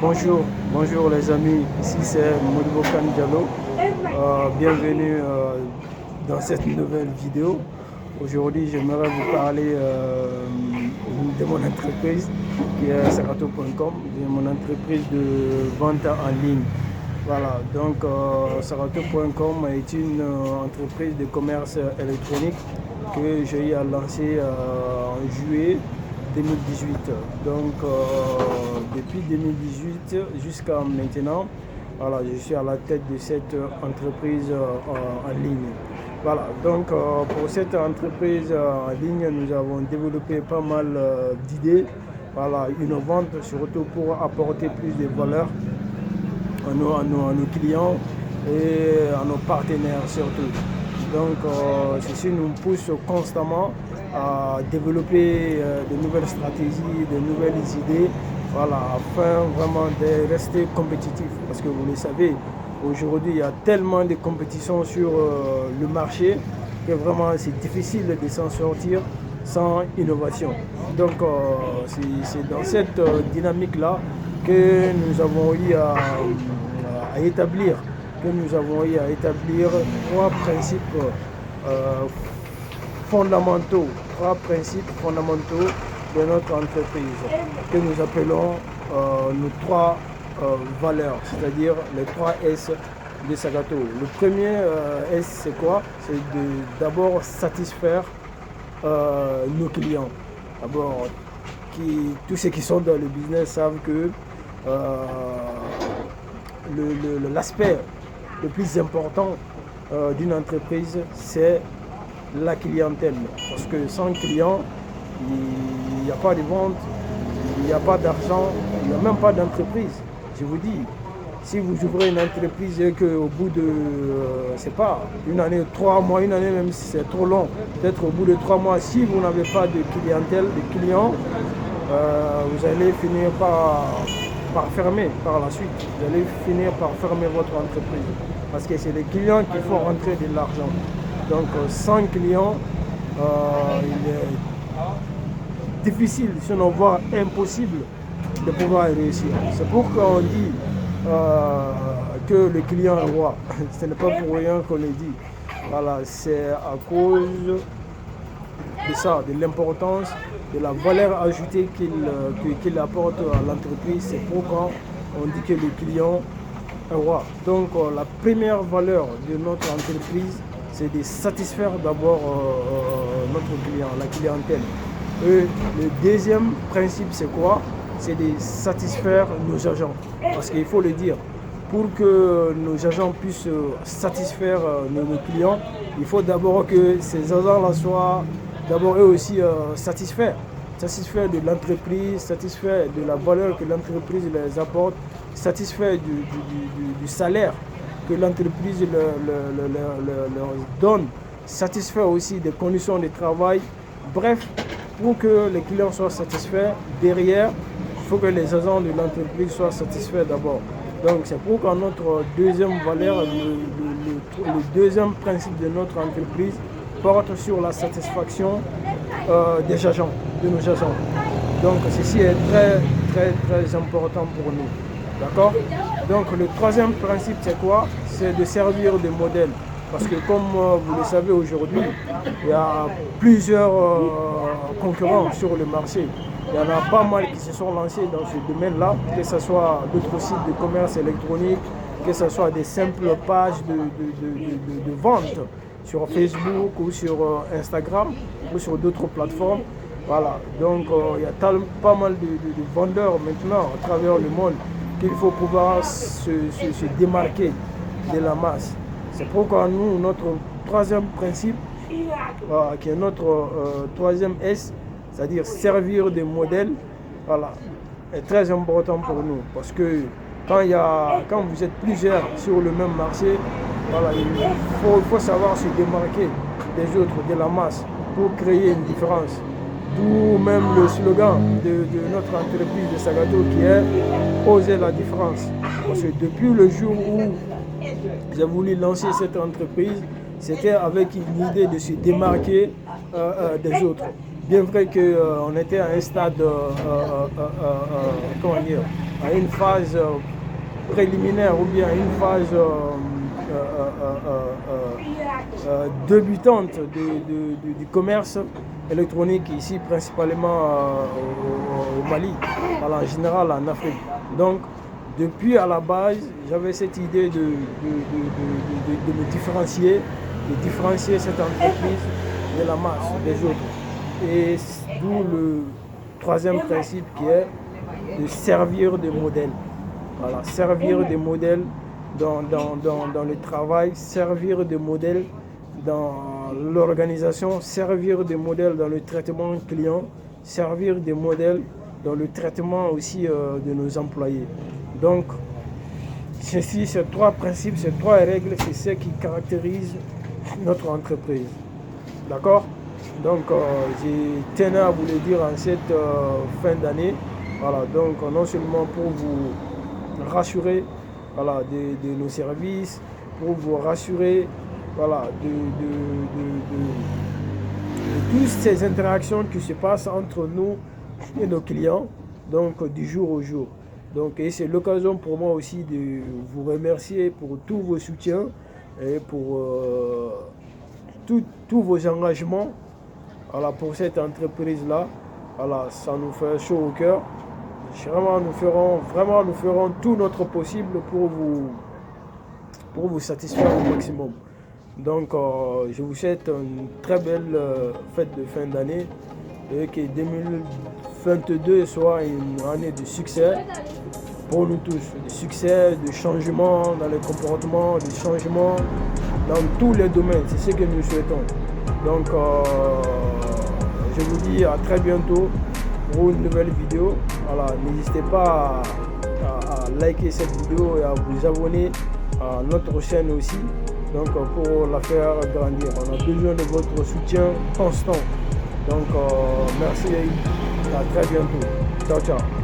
Bonjour, bonjour les amis, ici c'est Modibo Diallo. Bienvenue dans cette nouvelle vidéo. Aujourd'hui, j'aimerais vous parler de mon entreprise qui est Sarato.com, mon entreprise de vente en ligne. Voilà, donc Sarato.com est une entreprise de commerce électronique que j'ai lancée en juillet 2018. Donc depuis 2018 jusqu'à maintenant, voilà, je suis à la tête de cette entreprise en ligne. Voilà, donc pour cette entreprise en ligne, nous avons développé pas mal d'idées, voilà, innovantes, surtout pour apporter plus de valeur à nos clients et à nos partenaires surtout. Donc ceci nous pousse constamment à développer de nouvelles stratégies, de nouvelles idées, voilà, afin vraiment de rester compétitif. Parce que vous le savez, aujourd'hui il y a tellement de compétition sur le marché que vraiment c'est difficile de s'en sortir sans innovation. Donc c'est dans cette dynamique-là que nous avons eu à établir trois principes fondamentaux de notre entreprise que nous appelons nos trois valeurs, c'est-à-dire les trois S de Sagato. Le premier S, c'est quoi? C'est d'abord satisfaire nos clients. D'abord, tous ceux qui sont dans le business savent que l'aspect le plus important d'une entreprise, c'est la clientèle. Parce que sans client, il n'y a pas de vente, il n'y a pas d'argent, il n'y a même pas d'entreprise. Je vous dis, si vous ouvrez une entreprise et qu'au bout de, c'est pas, une année, 3 mois, une année même si c'est trop long, peut-être au bout de 3 mois, si vous n'avez pas de clientèle, de clients, vous allez finir par fermer par la suite. Vous allez finir par fermer votre entreprise. Parce que c'est les clients qui font rentrer de l'argent. Donc sans clients, il est difficile, sinon voire impossible de pouvoir réussir. C'est pourquoi on dit que le client est roi. Ce n'est pas pour rien qu'on le dit. Voilà, c'est à cause de ça, de l'importance, de la valeur ajoutée qu'il apporte à l'entreprise. C'est pourquoi on dit que le client est roi. Donc la première valeur de notre entreprise, c'est de satisfaire d'abord notre client, la clientèle. Et le deuxième principe, c'est quoi? C'est de satisfaire nos agents. Parce qu'il faut le dire, pour que nos agents puissent satisfaire nos clients, il faut d'abord que ces agents-là soient d'abord eux aussi satisfaits de l'entreprise, satisfaits de la valeur que l'entreprise les apporte, satisfaits du salaire que l'entreprise leur donne, satisfaits aussi des conditions de travail. Bref, pour que les clients soient satisfaits, derrière, il faut que les agents de l'entreprise soient satisfaits d'abord. Donc c'est pourquoi notre deuxième valeur, le deuxième principe de notre entreprise porte sur la satisfaction des agents, de nos agents. Donc ceci est très très très important pour nous. D'accord? Donc le troisième principe, c'est quoi? C'est de servir de modèle. Parce que comme vous le savez aujourd'hui, il y a plusieurs concurrents sur le marché. Il y en a pas mal qui se sont lancés dans ce domaine-là, que ce soit d'autres sites de commerce électronique, que ce soit des simples pages de vente sur Facebook ou sur Instagram ou sur d'autres plateformes. Voilà, donc il y a pas mal de vendeurs maintenant à travers le monde qu'il faut pouvoir se démarquer de la masse. C'est pourquoi nous, notre troisième principe, qui est notre troisième S, c'est-à-dire servir de modèle, voilà, est très important pour nous. Parce que quand vous êtes plusieurs sur le même marché, voilà, il faut savoir se démarquer des autres, de la masse, pour créer une différence. D'où même le slogan de notre entreprise de Sagato qui est « Oser la différence ». Parce que depuis le jour où j'ai voulu lancer cette entreprise, c'était avec une idée de se démarquer des autres. bien vrai qu'on était à un stade, comment dire, à une phase préliminaire ou bien une phase débutante du commerce électronique ici, principalement au Mali, en général en Afrique. Donc, depuis à la base, j'avais cette idée de me différencier, de différencier cette entreprise de la masse des autres. Et d'où le troisième principe qui est de servir de modèle. Voilà, servir de modèle dans le travail, servir de modèle dans l'organisation, servir de modèle dans le traitement client, servir de modèle dans le traitement aussi de nos employés. Donc, ces trois principes, ces trois règles, c'est ce qui caractérise notre entreprise. D'accord? Donc, je tenais à vous le dire en cette fin d'année. Voilà, donc non seulement pour vous rassurer, voilà, de nos services, pour vous rassurer, voilà, de toutes ces interactions qui se passent entre nous et nos clients, donc du jour au jour. Donc, et c'est l'occasion pour moi aussi de vous remercier pour tous vos soutiens et pour tous vos engagements, voilà, pour cette entreprise-là. Voilà, ça nous fait chaud au cœur. Vraiment, nous ferons tout notre possible pour vous satisfaire au maximum. Donc, je vous souhaite une très belle fête de fin d'année et que 2022 soit une année de succès pour nous tous. De succès, de changement dans les comportements, de changement dans tous les domaines. C'est ce que nous souhaitons. Donc, je vous dis à très bientôt pour une nouvelle vidéo. Voilà, n'hésitez pas à liker cette vidéo et à vous abonner à notre chaîne aussi, donc pour la faire grandir. On a besoin de votre soutien constant. Donc merci et à très bientôt. Ciao, ciao.